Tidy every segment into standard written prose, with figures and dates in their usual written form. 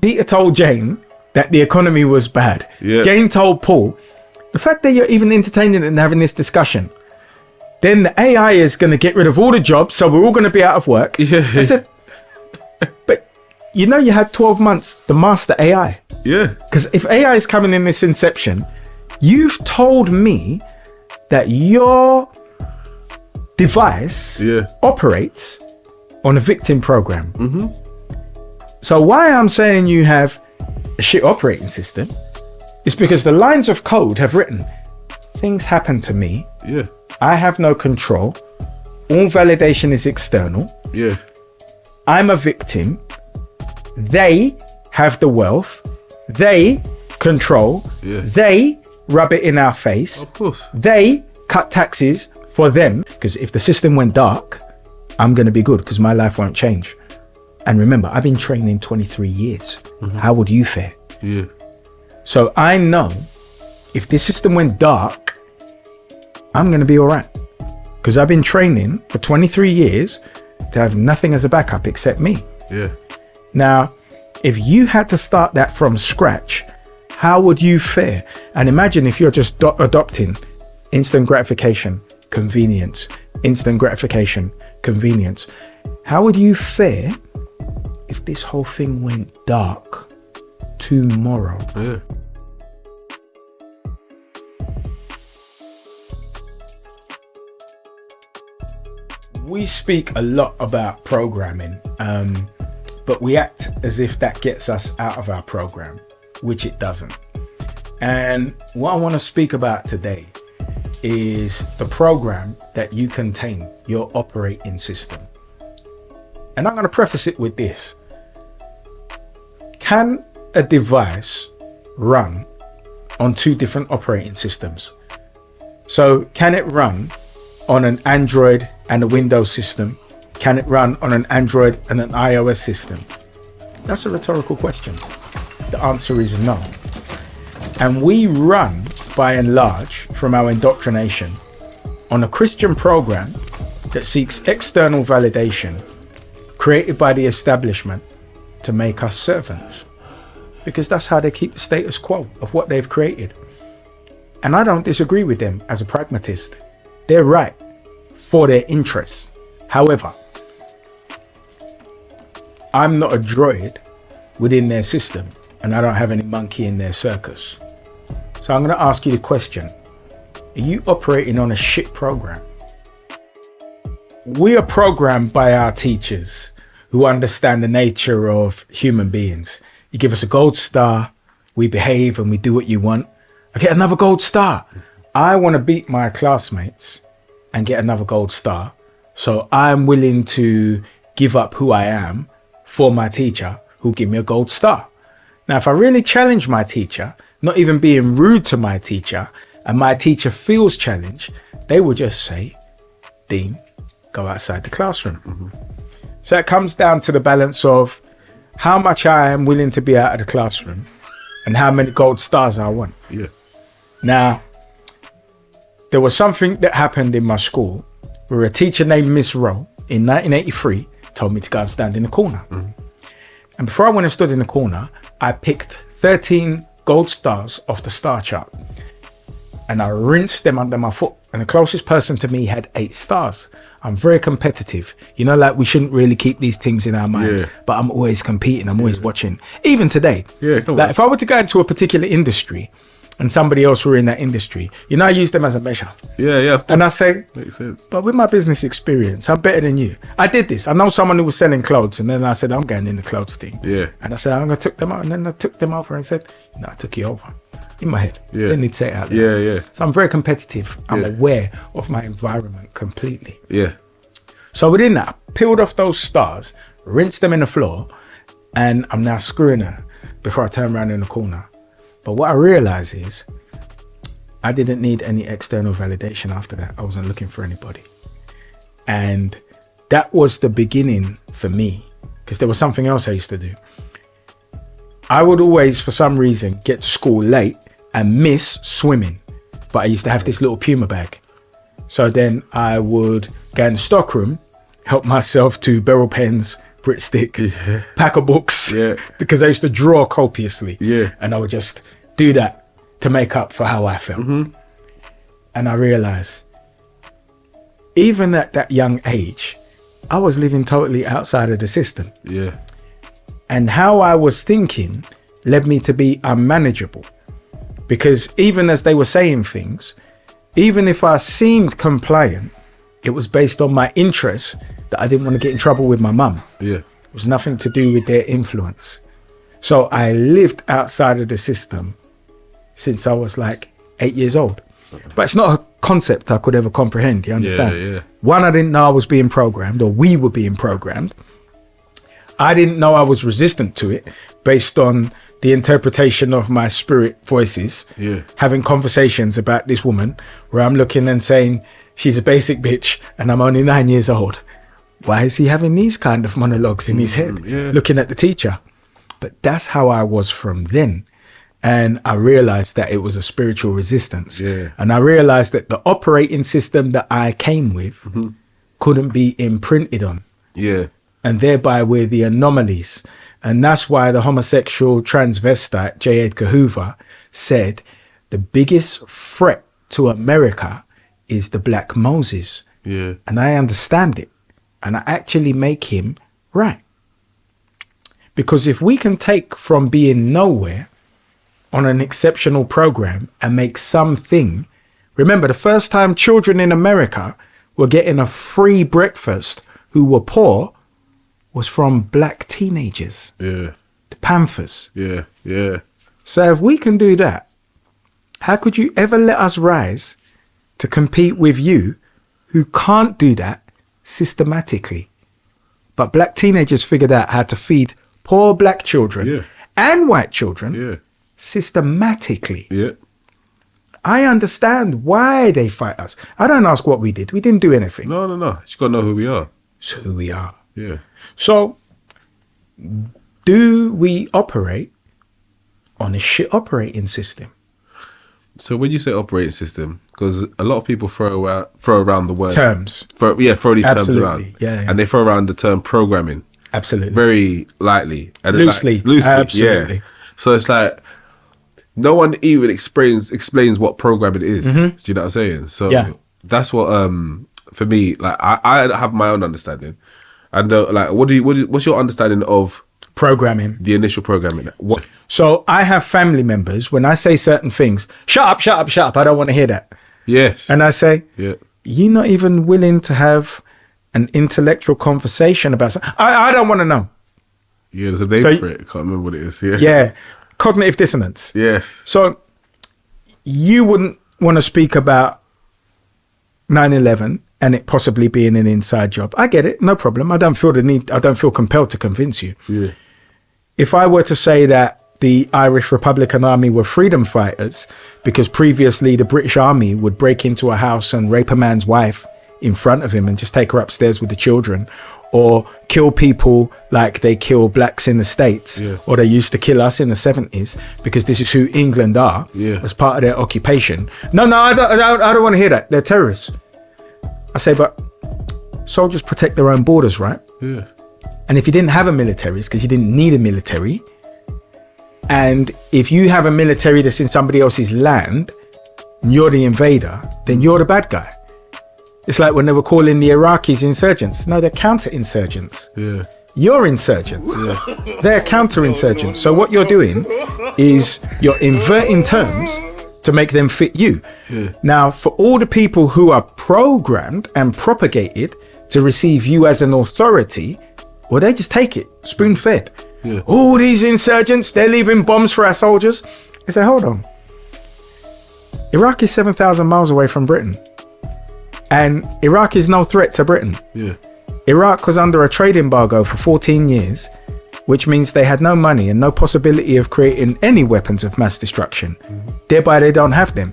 Peter told Jane that the economy was bad. Yeah. Jane told Paul, the fact that you're even entertaining it and having this discussion, then the AI is going to get rid of all the jobs, so we're all going to be out of work. Yeah. I said, but you know, you had 12 months to master AI. Yeah. Because if AI is coming in this inception, you've told me that your device operates on a victim program. Mm-hmm. So why I'm saying you have a shit operating system is because the lines of code have written, things happen to me. Yeah. I have no control. All validation is external. Yeah. I'm a victim. They have the wealth. They control. Yeah. They rub it in our face. Of course. They cut taxes for them. Because if the system went dark, I'm going to be good because my life won't change. And remember, I've been training 23 years. Mm-hmm. How would you fare? Yeah. So I know if this system went dark, I'm going to be all right. Because I've been training for 23 years to have nothing as a backup except me. Yeah. Now, if you had to start that from scratch, how would you fare? And imagine if you're just adopting instant gratification, convenience, instant gratification, convenience. How would you fare if this whole thing went dark tomorrow? Yeah. We speak a lot about programming, but we act as if that gets us out of our program, which it doesn't. And what I want to speak about today is the program that you contain, your operating system. And I'm going to preface it with this. Can a device run on two different operating systems? So can it run on an Android and a Windows system? Can it run on an Android and an iOS system? That's a rhetorical question. The answer is no. And we run, by and large, from our indoctrination on a Christian program that seeks external validation created by the establishment to make us servants. Because that's how they keep the status quo of what they've created. And I don't disagree with them as a pragmatist. They're right for their interests. However, I'm not a droid within their system, and I don't have any monkey in their circus. So I'm going to ask you the question. Are you operating on a shit program? We are programmed by our teachers who understand the nature of human beings. You give us a gold star, we behave and we do what you want. I get another gold star. I want to beat my classmates and get another gold star. So I'm willing to give up who I am for my teacher who'll give me a gold star. Now, if I really challenge my teacher, not even being rude to my teacher, and my teacher feels challenged, they will just say, Dean, go outside the classroom. Mm-hmm. So it comes down to the balance of how much I am willing to be out of the classroom and how many gold stars I want. Yeah. Now, there was something that happened in my school where a teacher named Miss Rowe in 1983 told me to go and stand in the corner. Mm-hmm. And before I went and stood in the corner, I picked 13 gold stars off the star chart and I rinsed them under my foot. And the closest person to me had 8 stars. I'm very competitive. You know, like we shouldn't really keep these things in our mind, but I'm always competing. I'm always watching. Even today, like if I were to go into a particular industry and somebody else were in that industry, you know, I use them as a measure. Yeah. And I say, makes sense. But with my business experience, I'm better than you. I did this. I know someone who was selling clothes, and then I said, I'm going in the clothes thing. Yeah. And I said, I'm going to take them out. And then I took them over and said, no, I took you over. In my head. Yeah. Didn't need to say it out there. Yeah. So I'm very competitive. I'm aware of my environment completely. Yeah. So within that, I peeled off those stars, rinsed them in the floor, and I'm now screwing her before I turn around in the corner. But what I realize is I didn't need any external validation after that. I wasn't looking for anybody. And that was the beginning for me, because there was something else I used to do. I would always, for some reason, get to school late and miss swimming. But I used to have this little Puma bag. So then I would go in the stockroom, help myself to barrel pens, Brit stick, pack of books, because I used to draw copiously, and I would just do that to make up for how I felt. And I realized, even at that young age, I was living totally outside of the system. And how I was thinking led me to be unmanageable, because even as they were saying things, even if I seemed compliant, it was based on my interest that I didn't want to get in trouble with my mum. It was nothing to do with their influence. So I lived outside of the system since I was like 8 years old. But it's not a concept I could ever comprehend, you understand? One, I didn't know I was being programmed, or we were being programmed. I didn't know I was resistant to it based on the interpretation of my spirit voices, having conversations about this woman where I'm looking and saying, she's a basic bitch and I'm only 9 years old. Why is he having these kind of monologues in his head, looking at the teacher? But that's how I was from then. And I realized that it was a spiritual resistance. And I realized that the operating system that I came with couldn't be imprinted on. And thereby we're the anomalies. And that's why the homosexual transvestite J. Edgar Hoover said the biggest threat to America is the Black Moses. And I understand it. And I actually make him right. Because if we can take from being nowhere on an exceptional program and make something, remember the first time children in America were getting a free breakfast who were poor was from Black teenagers. The Panthers. So if we can do that, how could you ever let us rise to compete with you who can't do that systematically? But Black teenagers figured out how to feed poor Black children and white children systematically. I understand why they fight us. I don't ask what we did. We didn't do anything. No. You just got to know who we are. It's who we are. So, do we operate on a shit operating system? So when you say operating system, because a lot of people throw around the word terms, throw these terms around, and they throw around the term programming, very lightly and loosely, absolutely. So it's like no one even explains what programming is. Do you know what I'm saying? So that's what for me, like I have my own understanding. And like, what's your understanding of programming? The initial programming. What? So I have family members, when I say certain things, shut up, I don't want to hear that. And I say, you're not even willing to have an intellectual conversation about something. I don't want to know. There's a name for it. I can't remember what it is. Cognitive dissonance. So you wouldn't want to speak about 9/11 and it possibly being an inside job. I get it, no problem. I don't feel compelled to convince you. If I were to say that the Irish Republican Army were freedom fighters because previously the British Army would break into a house and rape a man's wife in front of him and just take her upstairs with the children, or kill people like they kill blacks in the States, or they used to kill us in the 70s because this is who England are as part of their occupation. No, I don't want to hear that. They're terrorists. I say, but soldiers protect their own borders, right? And if you didn't have a military, it's because you didn't need a military. And if you have a military that's in somebody else's land, and you're the invader, then you're the bad guy. It's like when they were calling the Iraqis insurgents. No, they're counter-insurgents. You're insurgents. They're counter-insurgents. So what you're doing is you're inverting terms to make them fit you. Now, for all the people who are programmed and propagated to receive you as an authority, well, they just take it, spoon-fed. All these insurgents, they're leaving bombs for our soldiers. They say, hold on. Iraq is 7,000 miles away from Britain. And Iraq is no threat to Britain. Iraq was under a trade embargo for 14 years, which means they had no money and no possibility of creating any weapons of mass destruction. Thereby, they don't have them.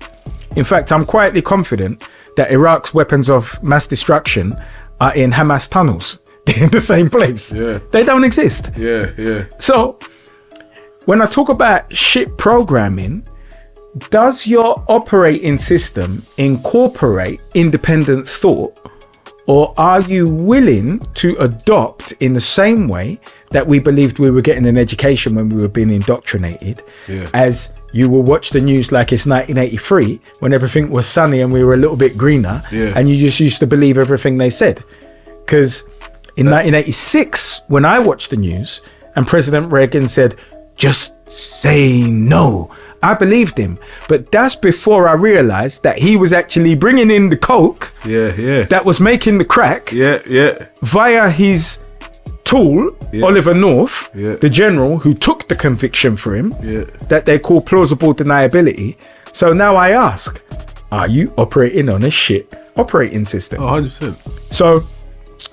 In fact, I'm quietly confident that Iraq's weapons of mass destruction are in Hamas tunnels. They're in the same place. They don't exist. So when I talk about shit programming, does your operating system incorporate independent thought, Or are you willing to adopt in the same way that we believed we were getting an education when we were being indoctrinated, as you will watch the news like it's 1983 when everything was sunny and we were a little bit greener, and you just used to believe everything they said? Because in 1986, when I watched the news and President Reagan said, just say no, I believed him. But that's before I realized that he was actually bringing in the coke that was making the crack via his tool, Oliver North, the general who took the conviction for him, that they call plausible deniability. So now I ask, are you operating on a shit operating system? 100%. So,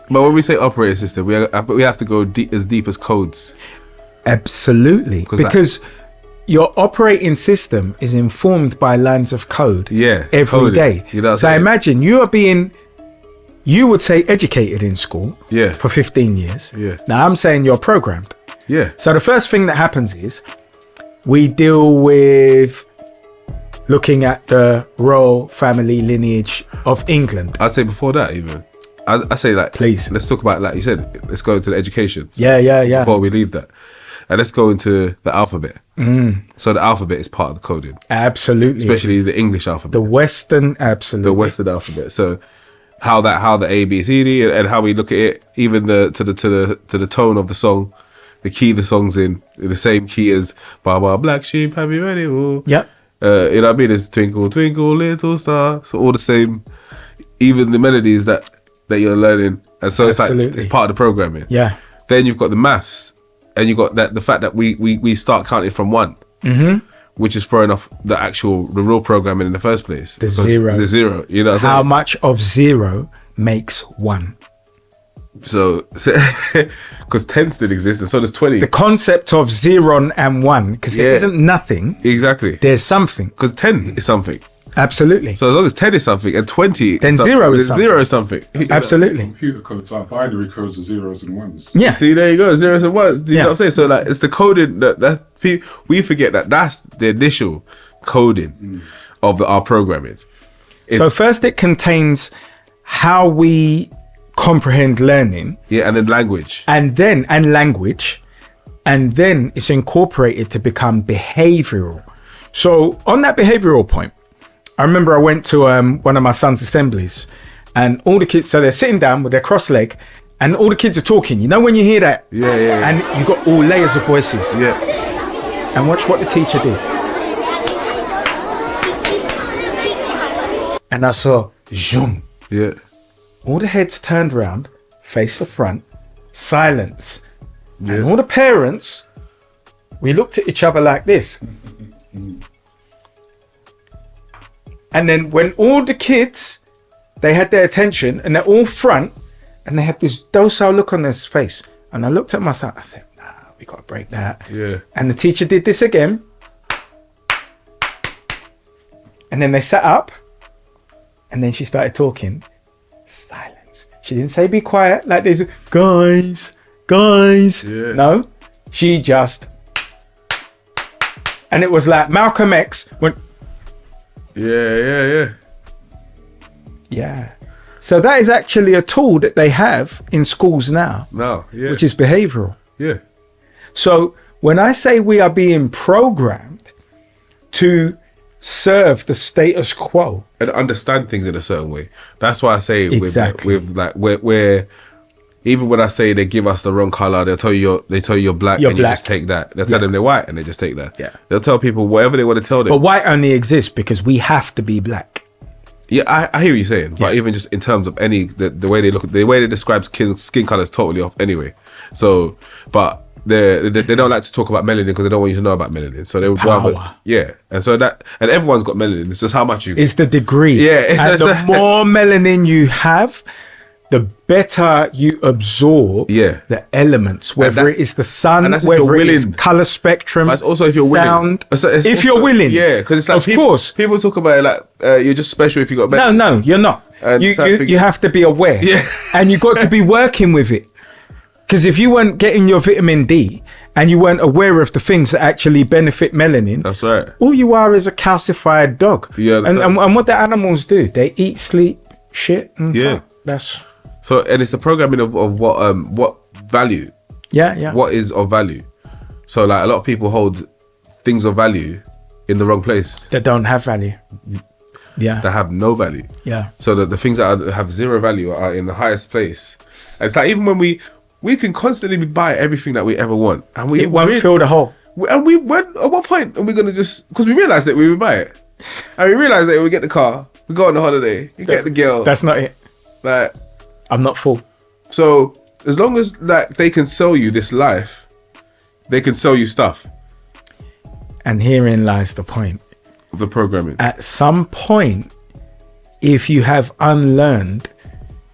but when we say operating system, we have to go as deep as codes. Absolutely, because your operating system is informed by lines of code every day. You know, so I imagine you would say educated in school for 15 years. Now I'm saying you're programmed. So the first thing that happens is we deal with looking at the royal family lineage of England. I'd say before that even. I say like, please, let's talk about, like you said, let's go into the education. Before we leave that. And let's go into the alphabet. So the alphabet is part of the coding. Absolutely. Especially the English alphabet. The Western, absolutely. The Western alphabet. So how the A, B, C, D, and how we look at it, even to the tone of the song, the key the song's in the same key as Baba Black Sheep, Have You Ready? You know what I mean? It's Twinkle, Twinkle, Little Star. So all the same, even the melodies that you're learning. And so it's like, it's part of the programming. Then you've got the maths. And you got the fact that we start counting from 1, which is throwing off the real programming in the first place. The zero. You know what I'm saying? How much of 0 makes 1? So, because 10 still exists, and so does 20. The concept of 0 and 1, because there isn't nothing. Exactly. There's something. Because 10 is something. Absolutely. So as long as 10 is something and 20 then is 0 is something. 0 is something. Absolutely. Computer codes are binary codes of zeros and ones. Yeah. See, there you go, zeros and ones. Do you know what I'm saying? So like, it's the coding that we forget that's the initial coding of our programming. So first it contains how we comprehend learning. And then language. And then it's incorporated to become behavioral. So on that behavioral point, I remember I went to one of my son's assemblies, and all the kids, so they're sitting down with their cross leg, and all the kids are talking. You know when you hear that? And you got all layers of voices. And watch what the teacher did. And I saw, zoom. All the heads turned around, face the front, silence. And all the parents, we looked at each other like this. And then when all the kids, they had their attention and they're all front and they had this docile look on their face. And I looked at my son, I said, nah, we got to break that. And the teacher did this again. And then they sat up and then she started talking. Silence. She didn't say be quiet like this, guys. No, she just, and it was like Malcolm X went, So that is actually a tool that they have in schools now. Which is behavioral. So when I say we are being programmed to serve the status quo and understand things in a certain way, that's why I say with like where even when I say they give us the wrong color, they tell you you're black, you just take that. They'll tell them they're white and they just take that. They'll tell people whatever they want to tell them. But white only exists because we have to be black. I hear what you're saying, but even just in terms of the way they look, the way they describe skin color is totally off anyway. So, but they don't like to talk about melanin because they don't want you to know about melanin. So they would rather, and so that, and everyone's got melanin. It's just how much you. It's the degree. And the more melanin you have, the better you absorb the elements, whether it is the sun, whether it is color spectrum. That's also if you're willing. If you're willing. Because it's like, of course. People talk about it like you're just special if you got better. No, you're not. You have to be aware. And you got to be working with it. Because if you weren't getting your vitamin D and you weren't aware of the things that actually benefit melanin, that's right. All you are is a calcified dog. And what the animals do, they eat, sleep, shit, and fuck. So, and it's the programming of what value. Yeah. What is of value? So, like, a lot of people hold things of value in the wrong place. That don't have value. Yeah. That have no value. Yeah. So that the things that have zero value are in the highest place. And it's like, even when we can constantly buy everything that we ever want, and it won't fill the hole. And at what point are we gonna just, because we realize that we would buy it, and we realize that we get the car, we go on the holiday, you get the girl. That's not it. Like, I'm not full. So as long as like they can sell you this life, they can sell you stuff. And herein lies the point. The programming. At some point, if you have unlearned,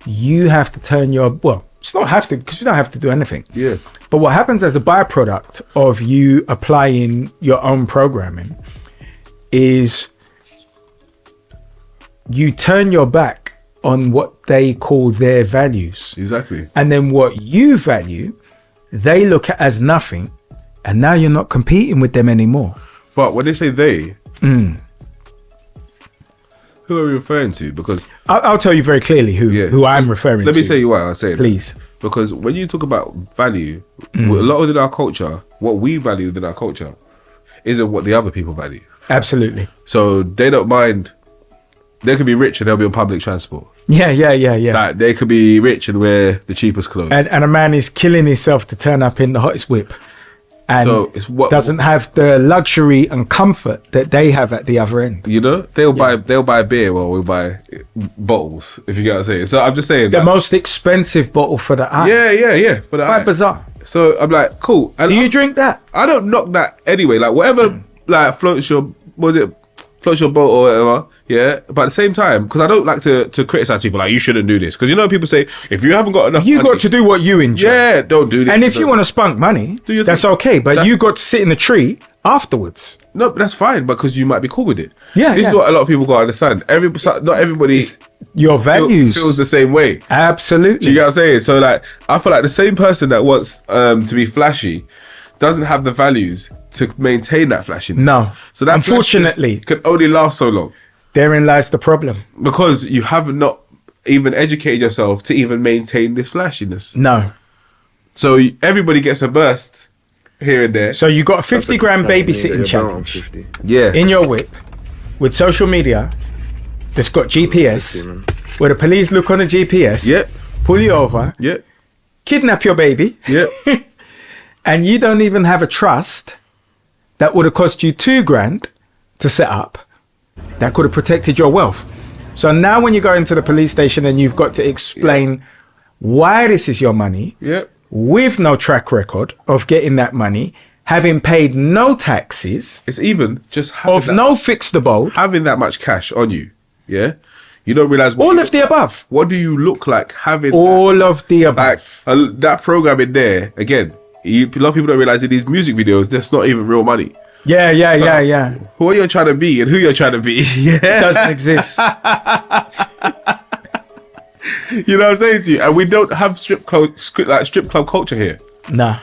you have to turn your, well, it's not have to, because you don't have to do anything. Yeah. But what happens as a byproduct of you applying your own programming is you turn your back on what they call their values. Exactly. And then what you value, they look at as nothing, and now you're not competing with them anymore. But when they say they, who are we referring to? Because I'll tell you very clearly who I'm referring to. Let me say why I say please. That. Because when you talk about value, a lot within our culture, what we value within our culture isn't what the other people value. Absolutely. So they don't mind. They could be rich and they'll be on public transport. Yeah. Like, they could be rich and wear the cheapest clothes. And a man is killing himself to turn up in the hottest whip. And so it's doesn't have the luxury and comfort that they have at the other end. You know, they'll buy beer while we buy bottles, if you get what I'm saying. So I'm just saying the most expensive bottle for the eye. Yeah. For the quite eye. Bizarre. So I'm like, cool. And do you drink that? I don't knock that anyway. Like, whatever, like, floats your boat or whatever. Yeah, but at the same time, because I don't like to criticize people, like, you shouldn't do this, because you know people say, if you haven't got enough you money, got to do what you enjoy. Yeah, don't do this. And if you want to spunk money, that's okay, but you got to sit in the tree afterwards. No, but that's fine, because you might be cool with it. Yeah, this is what a lot of people got to understand. Not everybody your values feels the same way. Absolutely. Do you get what I'm saying? So, like, I feel like the same person that wants to be flashy doesn't have the values to maintain that flashiness. No. So that unfortunately can only last so long. Therein lies the problem. Because you have not even educated yourself to even maintain this flashiness. No. So everybody gets a burst here and there. So you got a 50 grand babysitting challenge. Yeah. In your whip with social media that's got GPS, where the police look on the GPS, yep, pull you over, yep, kidnap your baby, yep, and you don't even have a trust that would have cost you $2,000 to set up. That could have protected your wealth. So now when you go into the police station and you've got to explain why this is your money, with no track record of getting that money, having paid no taxes, it's even just no fixed abode, having that much cash on you, you don't realize all of the above. What do you look like having all of the above? Like, that program in there again. A lot of people don't realize in these music videos, that's not even real money. Yeah. Who you're trying to be and who you're trying to be, it doesn't exist. You know what I'm saying to you? And we don't have strip club culture here. Nah.